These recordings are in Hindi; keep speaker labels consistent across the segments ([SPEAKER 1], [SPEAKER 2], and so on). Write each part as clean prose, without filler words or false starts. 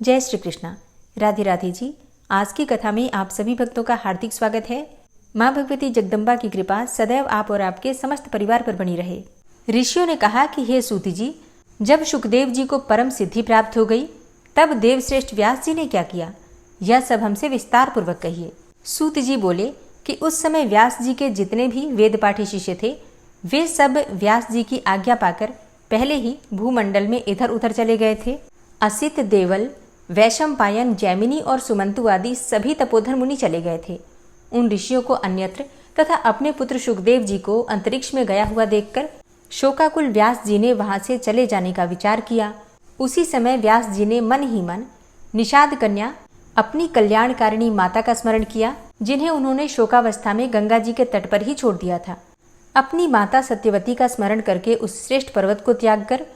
[SPEAKER 1] जय श्री कृष्णा। राधे राधे जी। आज की कथा में आप सभी भक्तों का हार्दिक स्वागत है। माँ भगवती जगदम्बा की कृपा सदैव आप और आपके समस्त परिवार पर बनी रहे। ऋषियों ने कहा कि हे सूत जी, जब सुखदेव जी को परम सिद्धि प्राप्त हो गई तब देवश्रेष्ठ व्यास जी ने क्या किया, यह सब हमसे विस्तार पूर्वक कहिए। सूत जी बोले कि उस समय व्यास जी के जितने भी वेद पाठी शिष्य थे वे सब व्यास जी की आज्ञा पाकर पहले ही भूमंडल में इधर उधर चले गए थे। असित, देवल, वैशंपायन, जैमिनी और सुमंतु आदि सभी तपोधन मुनि चले गए थे। उन ऋषियों को अन्यत्र तथा अपने पुत्र सुखदेव जी को अंतरिक्ष में गया हुआ देखकर शोकाकुल व्यास जी ने वहां से चले जाने का विचार किया। उसी समय व्यास जी ने मन ही मन निषाद कन्या अपनी कल्याणकारिणी माता का स्मरण किया, जिन्हें उन्होंने शोकावस्था में गंगा जी के तट पर ही छोड़ दिया था। अपनी माता सत्यवती का स्मरण करके उस श्रेष्ठ पर्वत को त्याग कर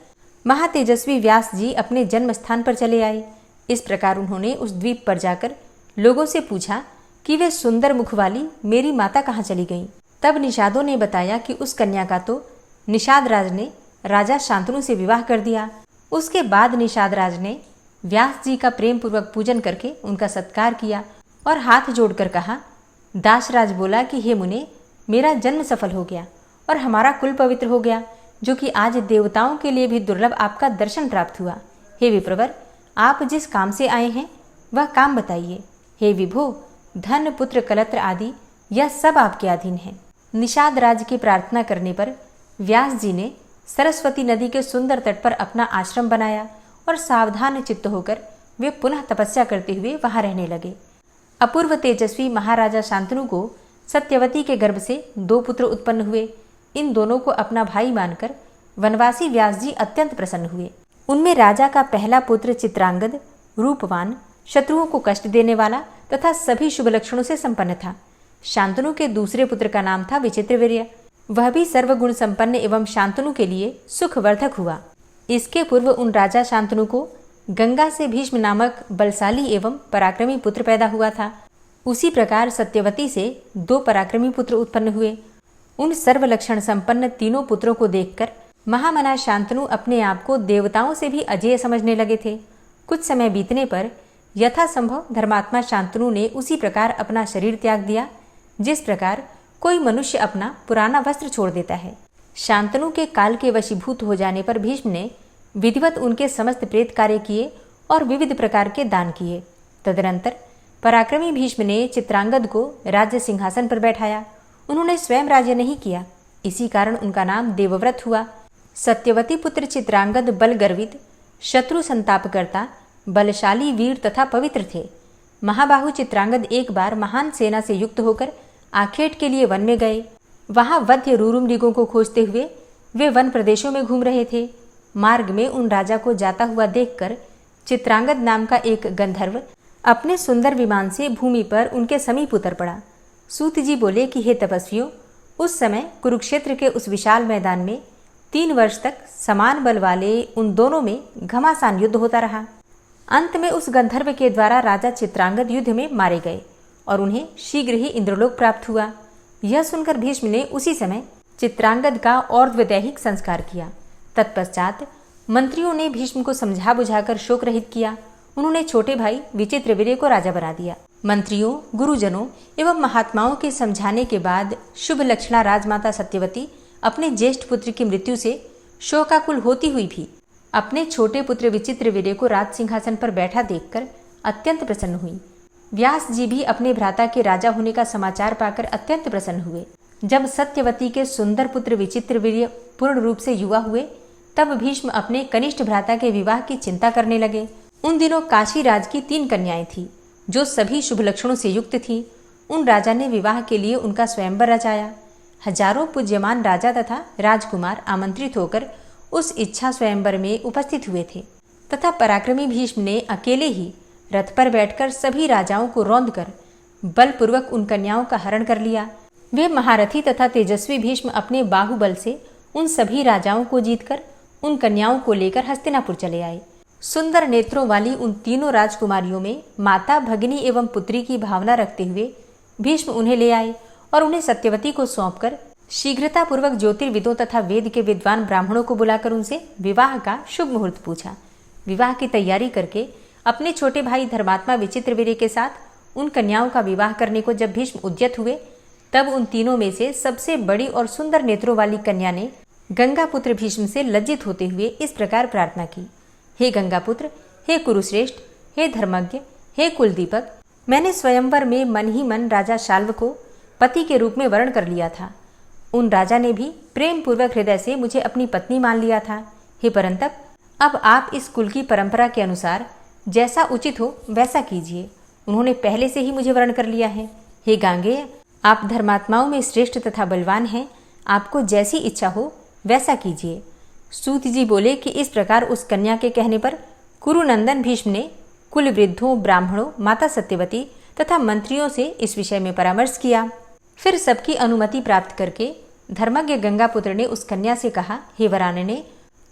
[SPEAKER 1] महातेजस्वी व्यास जी अपने जन्म स्थान पर चले आए। इस प्रकार उन्होंने उस द्वीप पर जाकर लोगों से पूछा कि वे सुंदर मुख वाली मेरी माता कहाँ चली गईं। तब निषादों ने बताया कि उस कन्या का तो निषाद राज ने राजा शांतनु से विवाह कर दिया। उसके बाद निषाद राज ने व्यास जी का प्रेम पूर्वक पूजन करके उनका सत्कार किया और हाथ जोड़कर कहा। दासराज बोला कि हे मुने, मेरा जन्म सफल हो गया और हमारा कुल पवित्र हो गया, जो कि आज देवताओं के लिए भी दुर्लभ आपका दर्शन प्राप्त हुआ। हे विप्रवर, आप जिस काम से आए हैं वह काम बताइए। हे विभो, धन, पुत्र, कलत्र आदि यह सब आपके अधीन है। निषाद राज की प्रार्थना करने पर व्यास जी ने सरस्वती नदी के सुंदर तट पर अपना आश्रम बनाया और सावधान चित्त होकर वे पुनः तपस्या करते हुए वहां रहने लगे। अपूर्व तेजस्वी महाराजा शांतनु को सत्यवती के गर्भ से 2 पुत्र उत्पन्न हुए। इन दोनों को अपना भाई मानकर वनवासी व्यास जी अत्यंत प्रसन्न हुए। उनमें राजा का पहला पुत्र चित्रांगद रूपवान, शत्रुओं को कष्ट देने वाला तथा सभी शुभ लक्षणों से संपन्न था। शांतनु के दूसरे पुत्र का नाम था विचित्रवीर्य। वह भी सर्वगुण संपन्न एवं शांतनु के लिए सुखवर्धक हुआ। इसके पूर्व उन राजा शांतनु को गंगा से भीष्म नामक बलशाली एवं पराक्रमी पुत्र पैदा हुआ था। उसी प्रकार सत्यवती से 2 पराक्रमी पुत्र उत्पन्न हुए। उन सर्वलक्षण संपन्न तीनों पुत्रों को देखकर महामना शांतनु अपने आप को देवताओं से भी अजेय समझने लगे थे। कुछ समय बीतने पर यथासंभव धर्मात्मा शांतनु ने उसी प्रकार अपना शरीर त्याग दिया, जिस प्रकार कोई मनुष्य अपना पुराना वस्त्र छोड़ देता है। शांतनु के काल के वशीभूत हो जाने पर भीष्म ने विधिवत उनके समस्त प्रेत कार्य किए और विविध प्रकार के दान किए। तदनंतर पराक्रमी भीष्म ने चित्रांगद को राज्य सिंहासन पर बैठाया। उन्होंने स्वयं राज्य नहीं किया, इसी कारण उनका नाम देवव्रत हुआ। सत्यवती पुत्र चित्रांगद बल गर्वित, शत्रु संतापकर्ता, बलशाली, वीर तथा पवित्र थे। महाबाहु चित्रांगद एक बार महान सेना से युक्त होकर आखेट के लिए वन में गए। वहां वध्य रूरु मृगों को खोजते हुए वे वन प्रदेशों में घूम रहे थे। मार्ग में उन राजा को जाता हुआ देखकर चित्रांगद नाम का एक गंधर्व अपने सुंदर विमान से भूमि पर उनके समीप उतर पड़ा। सूत जी बोले कि हे तपस्वियों, उस समय कुरुक्षेत्र के उस विशाल मैदान में 3 वर्ष तक समान बल वाले उन दोनों में घमासान युद्ध होता रहा। अंत में उस गंधर्व के द्वारा राजा चित्रांगद युद्ध में मारे गए और उन्हें शीघ्र ही इंद्रलोक प्राप्त हुआ। यह सुनकर भीष्म ने उसी समय चित्रांगद का और्ध्वदैहिक संस्कार किया। तत्पश्चात मंत्रियों ने भीष्म को समझा बुझाकर शोक रहित किया। उन्होंने छोटे भाई विचित्रवीर्य को राजा बना दिया। मंत्रियों, गुरुजनों एवं महात्माओं के समझाने के बाद शुभ लक्षणा राजमाता सत्यवती अपने ज्येष्ठ पुत्र की मृत्यु से शोकाकुल होती हुई भी अपने छोटे पुत्र विचित्रवीर्य को राज सिंहासन पर बैठा देखकर अत्यंत प्रसन्न हुई। व्यास जी भी अपने भ्राता के राजा होने का समाचार पाकर अत्यंत प्रसन्न हुए। जब सत्यवती के सुंदर पुत्र विचित्रवीर्य पूर्ण रूप से युवा हुए तब भीष्म अपने कनिष्ठ भ्राता के विवाह की चिंता करने लगे। उन दिनों काशी राज की 3 कन्याएं थीं, जो सभी शुभ लक्षणों से युक्त थीं। उन राजा ने विवाह के लिए उनका स्वयंवर रचाया। हजारों पूज्यमान राजा तथा राजकुमार आमंत्रित होकर उस इच्छा स्वयंवर में उपस्थित हुए थे तथा पराक्रमी भीष्म ने अकेले ही रथ पर बैठकर सभी राजाओं को रौंदकर बलपूर्वक उन कन्याओं का हरण कर लिया। वे महारथी तथा तेजस्वी भीष्म अपने बाहुबल से उन सभी राजाओं को जीतकर उन कन्याओं को लेकर हस्तिनापुर चले आए। सुंदर नेत्रों वाली उन तीनों राजकुमारियों में माता, भगिनी एवं पुत्री की भावना रखते हुए भीष्म उन्हें ले आए और उन्हें सत्यवती को सौंपकर शीघ्रता पूर्वक ज्योतिर्विदों तथा वेद के विद्वान ब्राह्मणों को बुलाकर उनसे विवाह का शुभ मुहूर्त पूछा। विवाह की तैयारी करके अपने छोटे भाई धर्मात्मा विचित्रवीर्य के साथ उन कन्याओं का विवाह करने को जब भीष्म उद्यत हुए, तब उन तीनों में से सबसे बड़ी और सुंदर नेत्रों वाली कन्या ने गंगापुत्र भीष्म से लज्जित होते हुए इस प्रकार प्रार्थना की। हे गंगापुत्र, हे कुरुश्रेष्ठ, हे धर्मज्ञ, हे कुलदीपक, मैंने स्वयंवर में मन ही मन राजा शाल्व को पति के रूप में वर्ण कर लिया था। उन राजा ने भी प्रेम पूर्वक हृदय से मुझे अपनी पत्नी मान लिया था। हे परंतप, अब आप इस कुल की परंपरा के अनुसार जैसा उचित हो वैसा कीजिए। उन्होंने पहले से ही मुझे वर्ण कर लिया है। हे गांगेय, आप धर्मात्माओं में श्रेष्ठ तथा बलवान हैं, आपको जैसी इच्छा हो वैसा कीजिए। सूत जी बोले कि इस प्रकार उस कन्या के कहने पर कुरुनंदन भीष्म ने कुल वृद्धों, ब्राह्मणों, माता सत्यवती तथा मंत्रियों से इस विषय में परामर्श किया। फिर सबकी अनुमति प्राप्त करके धर्मज्ञ गंगापुत्र ने उस कन्या से कहा, हे वरानने,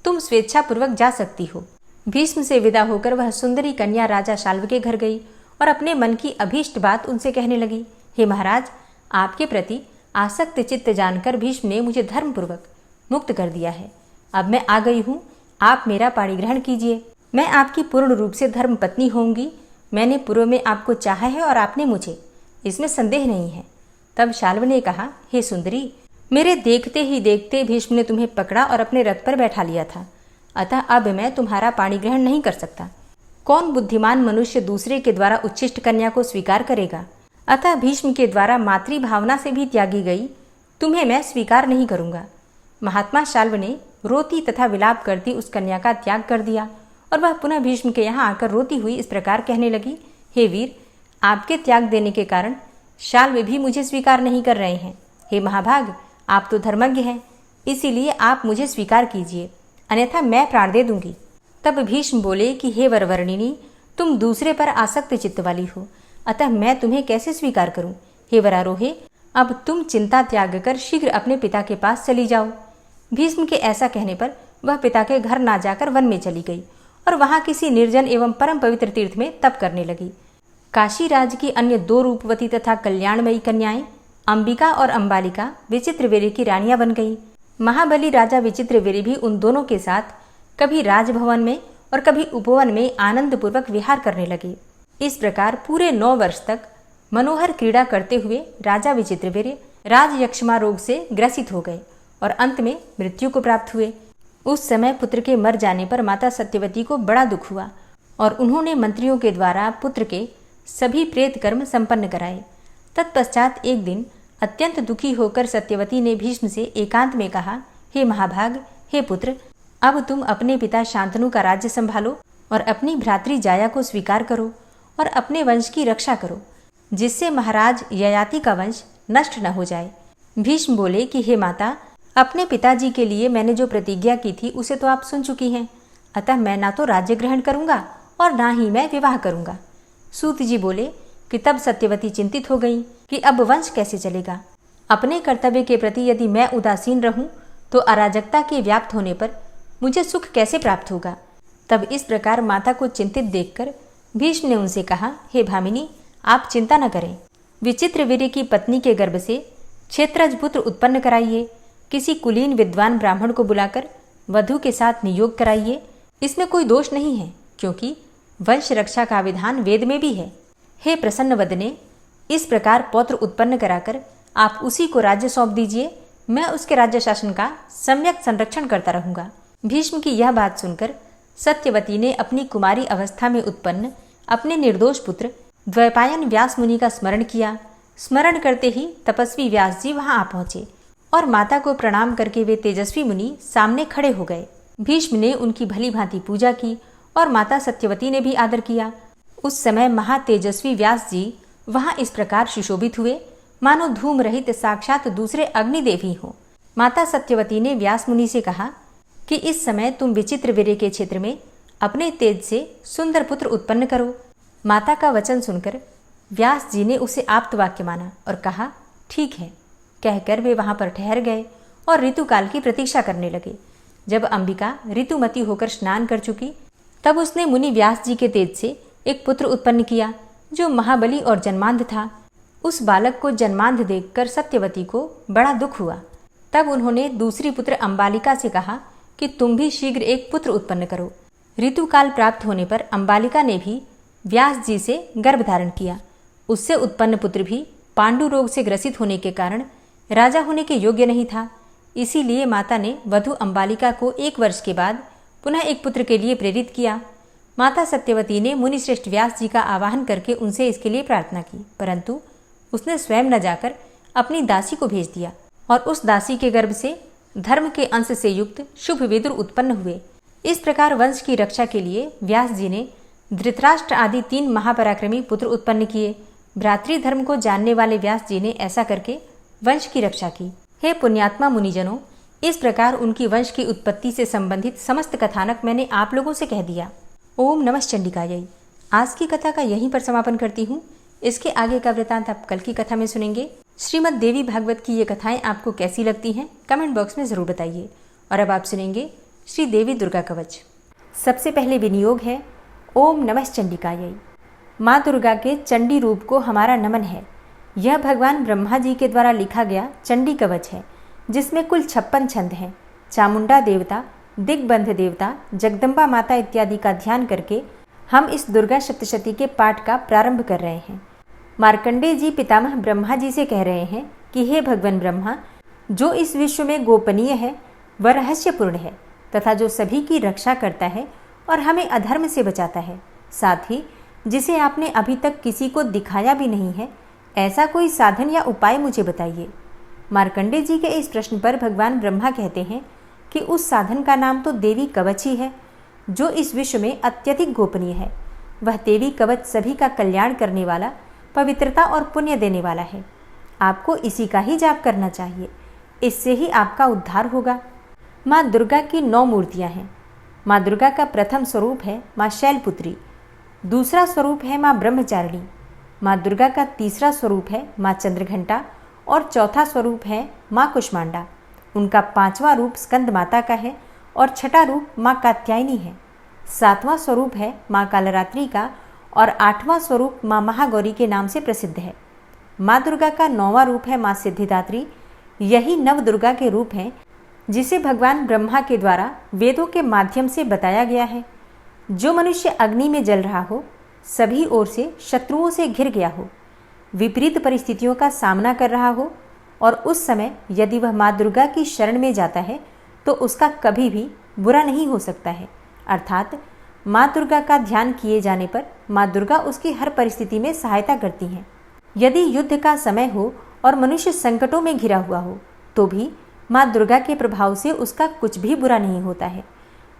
[SPEAKER 1] तुम स्वेच्छापूर्वक जा सकती हो। भीष्म से विदा होकर वह सुंदरी कन्या राजा शाल्व के घर गई और अपने मन की अभीष्ट बात उनसे कहने लगी। हे महाराज, आपके प्रति आसक्त चित्त जानकर भीष्म ने मुझे धर्मपूर्वक मुक्त कर दिया है। अब मैं आ गई हूँ, आप मेरा पाणी ग्रहण कीजिए। मैं आपकी पूर्ण रूप से धर्म पत्नी होंगी। मैंने पूर्व में आपको चाहा है और आपने मुझे, इसमें संदेह नहीं है। तब शाल्व ने कहा, हे सुंदरी, मेरे देखते ही देखते भीष्म ने तुम्हें पकड़ा और अपने रथ पर बैठा लिया था, अतः अब मैं तुम्हारा पाणी ग्रहण नहीं कर सकता। कौन बुद्धिमान मनुष्य दूसरे के द्वारा उच्छिष्ट कन्या को स्वीकार करेगा? अतः भीष्म के द्वारा मातृभावना से भी त्यागी गई तुम्हें मैं स्वीकार नहीं करूंगा। महात्मा शाल्व ने रोती तथा विलाप करती उस कन्या का त्याग कर दिया और वह पुनः भीष्म के यहाँ आकर रोती हुई इस प्रकार कहने लगी, हे वीर, आपके त्याग देने के कारण शाल्व भी मुझे स्वीकार नहीं कर रहे हैं। हे महाभाग, आप तो धर्मज्ञ हैं, इसीलिए आप मुझे स्वीकार कीजिए, अन्यथा मैं प्राण दे दूंगी। तब भीष्म बोले कि हे वरवर्णिनी, तुम दूसरे पर आसक्त चित्त वाली हो, अतः मैं तुम्हें कैसे स्वीकार करूं। हे वरारोहे, अब तुम चिंता त्याग कर शीघ्र अपने पिता के पास चली जाओ। भीष्म के ऐसा कहने पर वह पिता के घर ना जाकर वन में चली गई और वहां किसी निर्जन एवं परम पवित्र तीर्थ में तप करने लगी। काशी राज की अन्य 2 रूपवती तथा कल्याणमयी कन्याएं अंबिका और अंबालिका विचित्रवीर्य की रानियां बन गईं। महाबली राजा विचित्रवीर्य भी उन दोनों के साथ कभी राजभवन में और कभी उपवन में आनंद पूर्वक विहार करने लगे। इस प्रकार पूरे 9 वर्ष तक मनोहर क्रीड़ा करते हुए राजा विचित्रवीर्य राजयक्षमा रोग से ग्रसित हो गए और अंत में मृत्यु को प्राप्त हुए। उस समय पुत्र के मर जाने पर माता सत्यवती को बड़ा दुख हुआ और उन्होंने मंत्रियों के द्वारा पुत्र के सभी प्रेत कर्म संपन्न कराए। तत्पश्चात एक दिन अत्यंत दुखी होकर सत्यवती ने भीष्म से एकांत में कहा, हे महाभाग, हे पुत्र, अब तुम अपने पिता शांतनु का राज्य संभालो और अपनी भ्रातृ जाया को स्वीकार करो और अपने वंश की रक्षा करो, जिससे महाराज ययाति का वंश नष्ट न हो जाए। भीष्म बोले कि हे माता, अपने पिताजी के लिए मैंने जो प्रतिज्ञा की थी उसे तो आप सुन चुकी हैं, अतः मैं ना तो राज्य ग्रहण करूंगा और ना ही मैं विवाह करूंगा। सूत जी बोले कि तब सत्यवती चिंतित हो गई कि अब वंश कैसे चलेगा। अपने कर्तव्य के प्रति यदि मैं उदासीन रहूं तो अराजकता के व्याप्त होने पर मुझे सुख कैसे प्राप्त होगा। तब इस प्रकार माता को चिंतित देखकर भीष्म ने उनसे कहा, हे भामिनी, आप चिंता न करें। विचित्रवीर्य की पत्नी के गर्भ से क्षेत्रज पुत्र उत्पन्न कराइए। किसी कुलीन विद्वान ब्राह्मण को बुलाकर वधु के साथ नियोग कराइए। इसमें कोई दोष नहीं है, क्योंकि वंश रक्षा का विधान वेद में भी है। हे प्रसन्न वदने, इस प्रकार पौत्र उत्पन्न कराकर आप उसी को राज्य सौंप दीजिए। मैं उसके राज्य शासन का सम्यक संरक्षण करता रहूंगा। भीष्म की यह बात सुनकर सत्यवती ने अपनी कुमारी अवस्था में उत्पन्न अपने निर्दोष पुत्र द्वैपायन व्यास मुनि का स्मरण किया। स्मरण करते ही तपस्वी व्यास जी वहां आ पहुंचे और माता को प्रणाम करके वे तेजस्वी मुनि सामने खड़े हो गए। भीष्म ने उनकी भली भांति पूजा की और माता सत्यवती ने भी आदर किया। उस समय महातेजस्वी व्यास जी वहां इस प्रकार सुशोभित हुए मानो धूम रहित साक्षात दूसरे अग्निदेव ही हो। माता सत्यवती ने व्यास मुनि से कहा कि इस समय तुम विचित्रवीर्य के क्षेत्र में अपने तेज से सुंदर पुत्र उत्पन्न करो। माता का वचन सुनकर व्यास जी ने उसे आप्त वाक्य माना और कहा, ठीक है। कहकर वे वहां पर ठहर गए और ऋतुकाल की प्रतीक्षा करने लगे। जब अंबिका ऋतुमती होकर स्नान कर चुकी तब उसने मुनि व्यास जी के तेज से एक पुत्र उत्पन्न किया जो महाबली और जन्मांध था। उस बालक को जन्मांध देखकर सत्यवती को बड़ा दुख हुआ। तब उन्होंने दूसरी पुत्र अंबालिका से कहा कि तुम भी शीघ्र एक पुत्र उत्पन्न करो। ऋतुकाल प्राप्त होने पर अंबालिका ने भी व्यास जी से गर्भ धारण किया। उससे उत्पन्न पुत्र भी पांडु रोग से ग्रसित होने के कारण राजा होने के योग्य नहीं था। इसीलिए माता ने वधू अंबालिका को 1 वर्ष के बाद पुनः एक पुत्र के लिए प्रेरित किया। माता सत्यवती ने मुनिश्रेष्ठ व्यास जी का आवाहन करके उनसे इसके लिए प्रार्थना की, परंतु उसने स्वयं न जाकर अपनी दासी को भेज दिया और उस दासी के गर्भ से धर्म के अंश से युक्त शुभ विदुर उत्पन्न हुए। इस प्रकार वंश की रक्षा के लिए व्यास जी ने धृतराष्ट्र आदि 3 महापराक्रमी पुत्र उत्पन्न किए। भ्रातृधर्म को जानने वाले व्यास जी ने ऐसा करके वंश की रक्षा की। हे पुण्यात्मा मुनिजनों, इस प्रकार उनकी वंश की उत्पत्ति से संबंधित समस्त कथानक मैंने आप लोगों से कह दिया। ओम नमः चंडिकायै। आज की कथा का यहीं पर समापन करती हूँ। इसके आगे का वृतांत आप कल की कथा में सुनेंगे। श्रीमद् देवी भागवत की ये कथाएं आपको कैसी लगती हैं कमेंट बॉक्स में ज़रूर बताइए। और अब आप सुनेंगे श्री देवी दुर्गा कवच। सबसे पहले विनियोग है ओम नमः चंडिकायै। माँ दुर्गा के चंडी रूप को हमारा नमन है। यह भगवान ब्रह्मा जी के द्वारा लिखा गया चंडी कवच है, जिसमें कुल 56 छंद हैं। चामुंडा देवता, दिग्बंध देवता, जगदम्बा माता इत्यादि का ध्यान करके हम इस दुर्गा सप्तशती के पाठ का प्रारंभ कर रहे हैं। मार्कंडेय जी पितामह ब्रह्मा जी से कह रहे हैं कि हे भगवान ब्रह्मा, जो इस विश्व में गोपनीय है वह रहस्यपूर्ण है तथा जो सभी की रक्षा करता है और हमें अधर्म से बचाता है, साथ ही जिसे आपने अभी तक किसी को दिखाया भी नहीं है, ऐसा कोई साधन या उपाय मुझे बताइए। मार्कंडेय जी के इस प्रश्न पर भगवान ब्रह्मा कहते हैं कि उस साधन का नाम तो देवी कवच ही है, जो इस विश्व में अत्यधिक गोपनीय है। वह देवी कवच सभी का कल्याण करने वाला, पवित्रता और पुण्य देने वाला है। आपको इसी का ही जाप करना चाहिए, इससे ही आपका उद्धार होगा। माँ दुर्गा की 9 मूर्तियाँ हैं। माँ दुर्गा का प्रथम स्वरूप है माँ शैलपुत्री, दूसरा स्वरूप है माँ ब्रह्मचारिणी, माँ दुर्गा का तीसरा स्वरूप है माँ चंद्रघंटा और चौथा स्वरूप है माँ कुष्मांडा। उनका 5वां रूप स्कंद माता का है और छठा रूप माँ कात्यायनी है। 7वां स्वरूप है माँ कालरात्रि का और 8वां स्वरूप माँ महागौरी के नाम से प्रसिद्ध है। माँ दुर्गा का 9वां रूप है माँ सिद्धिदात्री। यही नव दुर्गा के रूप हैं जिसे भगवान ब्रह्मा के द्वारा वेदों के माध्यम से बताया गया है। जो मनुष्य अग्नि में जल रहा हो, सभी ओर से शत्रुओं से घिर गया हो, विपरीत परिस्थितियों का सामना कर रहा हो और उस समय यदि वह माँ दुर्गा की शरण में जाता है तो उसका कभी भी बुरा नहीं हो सकता है। अर्थात माँ दुर्गा का ध्यान किए जाने पर माँ दुर्गा उसकी हर परिस्थिति में सहायता करती हैं। यदि युद्ध का समय हो और मनुष्य संकटों में घिरा हुआ हो तो भी माँ दुर्गा के प्रभाव से उसका कुछ भी बुरा नहीं होता है।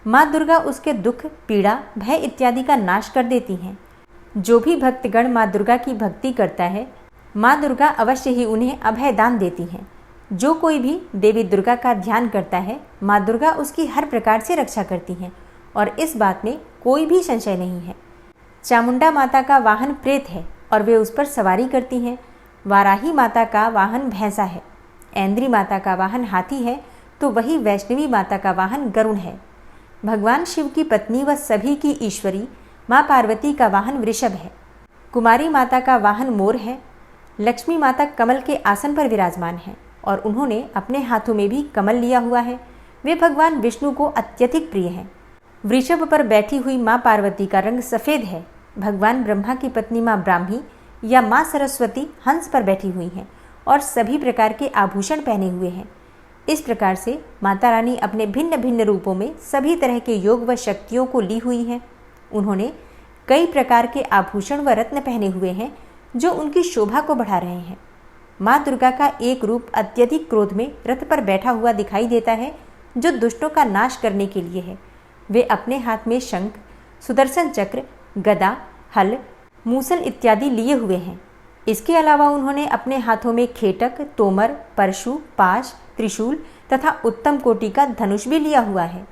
[SPEAKER 1] माँ दुर्गा उसके दुख, पीड़ा, भय इत्यादि का नाश कर देती हैं। जो भी भक्तगण माँ दुर्गा की भक्ति करता है, माँ दुर्गा अवश्य ही उन्हें अभय दान देती हैं। जो कोई भी देवी दुर्गा का ध्यान करता है, माँ दुर्गा उसकी हर प्रकार से रक्षा करती हैं और इस बात में कोई भी संशय नहीं है। चामुंडा माता का वाहन प्रेत है और वे उस पर सवारी करती हैं। वाराही माता का वाहन भैंसा है। ऐन्द्री माता का वाहन हाथी है तो वही वैष्णवी माता का वाहन गरुड़ है। भगवान शिव की पत्नी व सभी की ईश्वरी माँ पार्वती का वाहन वृषभ है। कुमारी माता का वाहन मोर है। लक्ष्मी माता कमल के आसन पर विराजमान है और उन्होंने अपने हाथों में भी कमल लिया हुआ है। वे भगवान विष्णु को अत्यधिक प्रिय हैं। वृषभ पर बैठी हुई माँ पार्वती का रंग सफ़ेद है। भगवान ब्रह्मा की पत्नी माँ ब्राह्मी या माँ सरस्वती हंस पर बैठी हुई हैं और सभी प्रकार के आभूषण पहने हुए हैं। इस प्रकार से माता रानी अपने भिन्न भिन्न रूपों में सभी तरह के योग व शक्तियों को ली हुई हैं। उन्होंने कई प्रकार के आभूषण व रत्न पहने हुए हैं जो उनकी शोभा को बढ़ा रहे हैं। माँ दुर्गा का एक रूप अत्यधिक क्रोध में रथ पर बैठा हुआ दिखाई देता है, जो दुष्टों का नाश करने के लिए है। वे अपने हाथ में शंख, सुदर्शन चक्र, गदा, हल, मूसल इत्यादि लिए हुए हैं। इसके अलावा उन्होंने अपने हाथों में खेटक, तोमर, परशु, पाश, त्रिशूल तथा उत्तम कोटि का धनुष भी लिया हुआ है।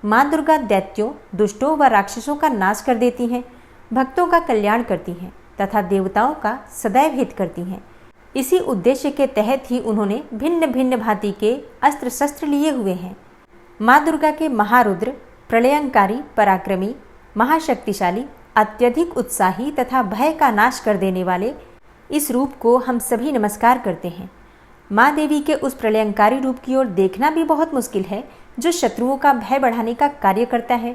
[SPEAKER 1] माँ दुर्गा दैत्यों, दुष्टों व राक्षसों का नाश कर देती हैं, भक्तों का कल्याण करती हैं तथा देवताओं का सदैव हित करती हैं। इसी उद्देश्य के तहत ही उन्होंने भिन्न भिन्न भांति के अस्त्र शस्त्र लिए हुए हैं। माँ दुर्गा के महारुद्र, प्रलयंकारी, पराक्रमी, महाशक्तिशाली, अत्यधिक उत्साही तथा भय का नाश कर देने वाले इस रूप को हम सभी नमस्कार करते हैं। माँ देवी के उस प्रलयंकारी रूप की ओर देखना भी बहुत मुश्किल है, जो शत्रुओं का भय बढ़ाने का कार्य करता है।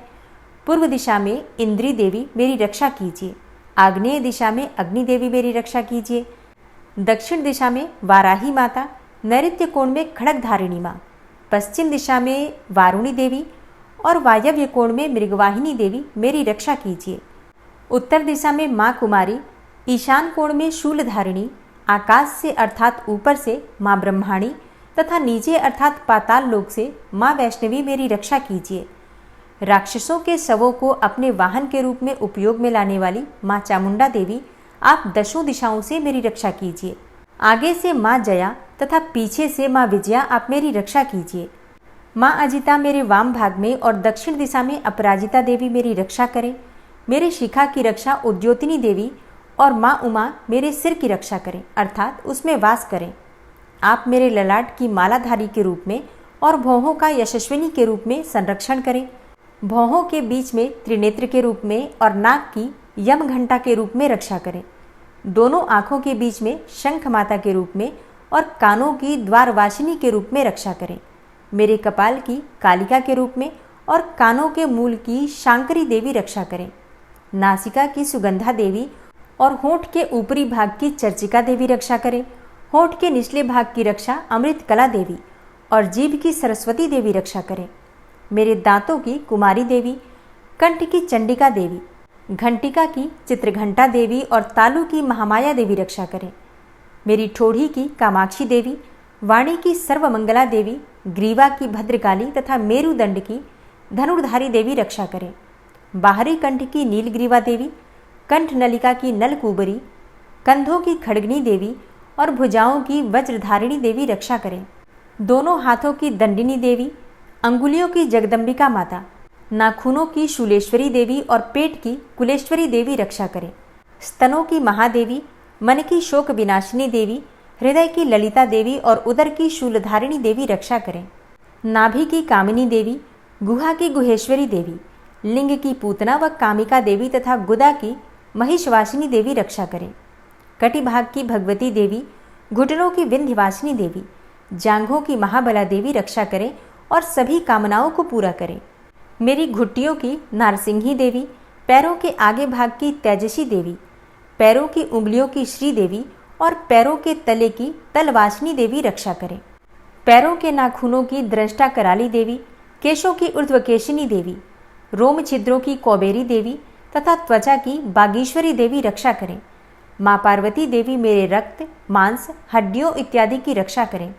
[SPEAKER 1] पूर्व दिशा में इंद्री देवी मेरी रक्षा कीजिए। आग्नेय दिशा में अग्नि देवी मेरी रक्षा कीजिए। दक्षिण दिशा में वाराही माता, नैऋत्य कोण में खड़ग धारिणी माँ, पश्चिम दिशा में वारुणी देवी और वायव्य कोण में मृगवाहिनी देवी मेरी रक्षा कीजिए। उत्तर दिशा में माँ कुमारी, ईशान कोण में शूलधारिणी, आकाश से अर्थात ऊपर से माँ ब्रह्माणी तथा नीचे अर्थात पाताल लोक से माँ वैष्णवी मेरी रक्षा कीजिए। राक्षसों के शवों को अपने वाहन के रूप में उपयोग में लाने वाली माँ चामुंडा देवी, आप दशों दिशाओं से मेरी रक्षा कीजिए। आगे से माँ जया तथा पीछे से माँ विजया आप मेरी रक्षा कीजिए। माँ अजिता मेरे वाम भाग में और दक्षिण दिशा में अपराजिता देवी मेरी रक्षा करें। मेरे शिखा की रक्षा उद्योतिनी देवी और माँ उमा मेरे सिर की रक्षा करें, अर्थात उसमें वास करें। आप मेरे ललाट की मालाधारी के रूप में और भौहों का यशस्विनी के रूप में संरक्षण करें। भौहों के बीच में त्रिनेत्र के रूप में और नाक की यम घंटा के रूप में रक्षा करें। दोनों आँखों के बीच में शंख माता के रूप में और कानों की द्वारवासिनी के रूप में रक्षा करें। मेरे कपाल की कालिका के रूप में और कानों के मूल की शांकरी देवी रक्षा करें। नासिका की सुगंधा देवी और होंठ के ऊपरी भाग की चर्चिका देवी रक्षा करें। होंठ के निचले भाग की रक्षा अमृत कला देवी और जीभ की सरस्वती देवी रक्षा करें। मेरे दांतों की कुमारी देवी, कंठ की चंडिका देवी, घंटिका की चित्रघंटा देवी और तालु की महामाया देवी रक्षा करें। मेरी ठोड़ी की कामाक्षी देवी, वाणी की सर्वमंगला देवी, ग्रीवा की भद्रकाली तथा मेरुदंड की धनुर्धारी देवी रक्षा करें। बाहरी कंठ की नीलग्रीवा देवी, कंठ नलिका की नलकूबरी, कंधों की खड़गनी देवी और भुजाओं की वज्रधारिणी देवी रक्षा करें। दोनों हाथों की दंडिनी देवी, अंगुलियों की जगदम्बिका माता, नाखूनों की शूलेश्वरी देवी और पेट की कुलेश्वरी देवी रक्षा करें। स्तनों की महादेवी, मन की शोक विनाशिनी देवी, हृदय की ललिता देवी और उदर की शूलधारिणी देवी रक्षा करें। नाभि की कामिनी देवी, गुहा की गुहेश्वरी देवी, लिंग की पूतना व कामिका देवी तथा गुदा की महिषवासिनी देवी रक्षा करें। कटिभाग की भगवती देवी, घुटनों की विंध्यवासिनी देवी, जांघों की महाबला देवी रक्षा करें और सभी कामनाओं को पूरा करें। मेरी घुट्टियों की नारसिंही देवी, पैरों के आगे भाग की तेजसी देवी, पैरों की उंगलियों की श्री देवी और पैरों के तले की तलवासिनी देवी रक्षा करें। पैरों के नाखूनों की दृष्टा कराली देवी, केशों की ऊर्ध्वकेशिनी देवी, रोम छिद्रों की कौबेरी देवी तथा त्वचा की बागीश्वरी देवी रक्षा करें। माँ पार्वती देवी मेरे रक्त, मांस, हड्डियों इत्यादि की रक्षा करें।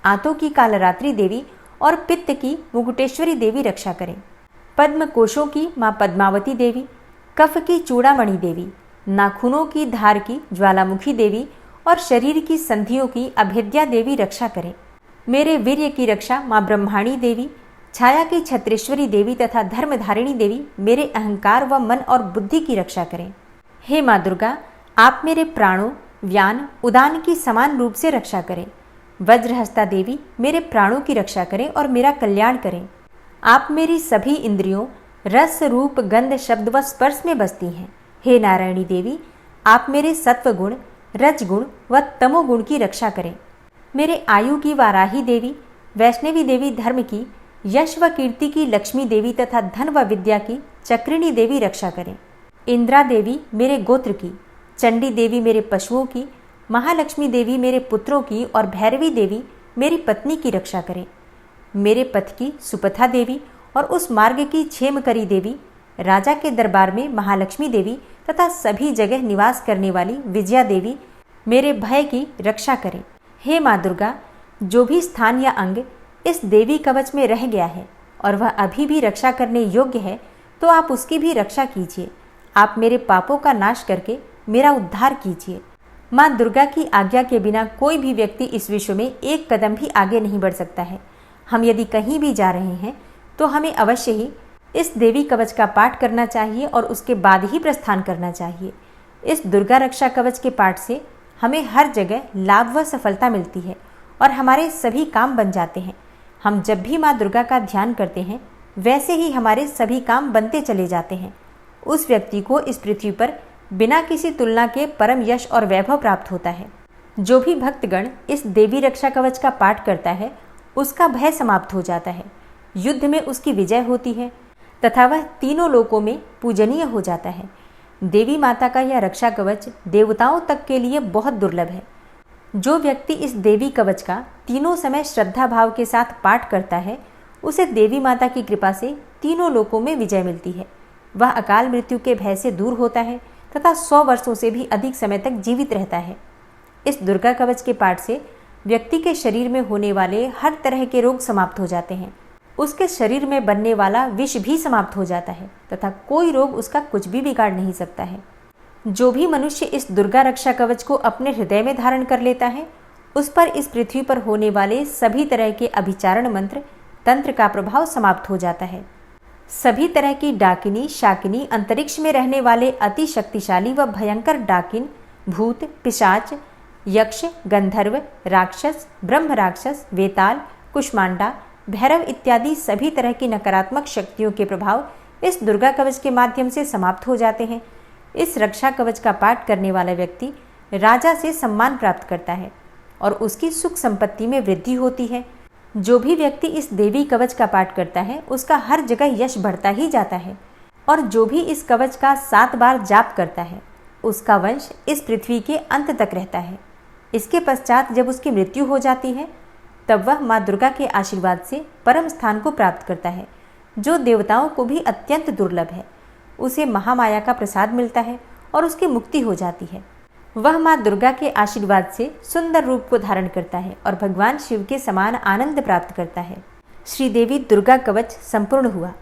[SPEAKER 1] आंतों की कालरात्रि देवी और पित्त की मुकुटेश्वरी देवी रक्षा करें। पद्म कोशों की माँ पद्मावती देवी, कफ की चूड़ामणि देवी, नाखूनों की धार की ज्वालामुखी देवी और शरीर की संधियों की अभेद्या देवी रक्षा करें। मेरे वीर्य की रक्षा माँ ब्रह्माणी देवी, छाया की छत्रेश्वरी देवी तथा धर्मधारिणी देवी मेरे अहंकार व मन और बुद्धि की रक्षा करें। हे माँ दुर्गा, आप मेरे प्राणों, व्यान, उदान की समान रूप से रक्षा करें। वज्रहस्ता देवी मेरे प्राणों की रक्षा करें और मेरा कल्याण करें। आप मेरी सभी इंद्रियों, रस, रूप, गंध, शब्द व स्पर्श में बसती हैं। हे नारायणी देवी, आप मेरे सत्वगुण, रजगुण व तमोगुण की रक्षा करें। मेरे आयु की वाराही देवी, वैष्णवी देवी धर्म की, यश व कीर्ति की लक्ष्मी देवी तथा धन व विद्या की चक्रिणी देवी रक्षा करें। इंद्रा देवी मेरे गोत्र की, चंडी देवी मेरे पशुओं की, महालक्ष्मी देवी मेरे पुत्रों की और भैरवी देवी मेरी पत्नी की रक्षा करें। मेरे पथ की सुपथा देवी और उस मार्ग की क्षेमकरी देवी, राजा के दरबार में महालक्ष्मी देवी तथा सभी जगह निवास करने वाली विजया देवी मेरे भय की रक्षा करें। हे माँ दुर्गा, जो भी स्थान या अंग इस देवी कवच में रह गया है और वह अभी भी रक्षा करने योग्य है, तो आप उसकी भी रक्षा कीजिए। आप मेरे पापों का नाश करके मेरा उद्धार कीजिए। माँ दुर्गा की आज्ञा के बिना कोई भी व्यक्ति इस विश्व में एक कदम भी आगे नहीं बढ़ सकता है। हम यदि कहीं भी जा रहे हैं तो हमें अवश्य ही इस देवी कवच का पाठ करना चाहिए और उसके बाद ही प्रस्थान करना चाहिए। इस दुर्गा रक्षा कवच के पाठ से हमें हर जगह लाभ व सफलता मिलती है और हमारे सभी काम बन जाते हैं। हम जब भी माँ दुर्गा का ध्यान करते हैं, वैसे ही हमारे सभी काम बनते चले जाते हैं। उस व्यक्ति को इस पृथ्वी पर बिना किसी तुलना के परम यश और वैभव प्राप्त होता है। जो भी भक्तगण इस देवी रक्षा कवच का पाठ करता है, उसका भय समाप्त हो जाता है, युद्ध में उसकी विजय होती है, तथा वह तीनों लोकों में पूजनीय हो जाता है। देवी माता का यह रक्षा कवच देवताओं तक के लिए बहुत दुर्लभ है। जो व्यक्ति इस देवी कवच का तीनों समय श्रद्धा भाव के साथ पाठ करता है, उसे देवी माता की कृपा से तीनों लोकों में विजय मिलती है। वह अकाल मृत्यु के भय से दूर होता है तथा 100 वर्षों से भी अधिक समय तक जीवित रहता है। इस दुर्गा कवच के पाठ से व्यक्ति के शरीर में होने वाले हर तरह के रोग समाप्त हो जाते हैं। उसके शरीर में बनने वाला विष भी समाप्त हो जाता है तथा कोई रोग उसका कुछ भी बिगाड़ नहीं सकता है। जो भी मनुष्य इस दुर्गा रक्षा कवच को अपने हृदय में धारण कर लेता है, उस पर इस पृथ्वी पर होने वाले सभी तरह के अभिचारण मंत्र तंत्र का प्रभाव समाप्त हो जाता है। सभी तरह की डाकिनी शाकिनी, अंतरिक्ष में रहने वाले अति शक्तिशाली व भयंकर डाकिन, भूत, पिशाच, यक्ष, गंधर्व, राक्षस, ब्रह्म राक्षस, वेताल, कुष्मांडा, भैरव इत्यादि सभी तरह की नकारात्मक शक्तियों के प्रभाव इस दुर्गा कवच के माध्यम से समाप्त हो जाते हैं। इस रक्षा कवच का पाठ करने वाला व्यक्ति राजा से सम्मान प्राप्त करता है और उसकी सुख संपत्ति में वृद्धि होती है। जो भी व्यक्ति इस देवी कवच का पाठ करता है, उसका हर जगह यश बढ़ता ही जाता है। और जो भी इस कवच का 7 बार जाप करता है, उसका वंश इस पृथ्वी के अंत तक रहता है। इसके पश्चात जब उसकी मृत्यु हो जाती है, तब वह माँ दुर्गा के आशीर्वाद से परम स्थान को प्राप्त करता है, जो देवताओं को भी अत्यंत दुर्लभ है। उसे महामाया का प्रसाद मिलता है और उसकी मुक्ति हो जाती है। वह माँ दुर्गा के आशीर्वाद से सुंदर रूप को धारण करता है और भगवान शिव के समान आनंद प्राप्त करता है। श्रीदेवी दुर्गा कवच संपूर्ण हुआ।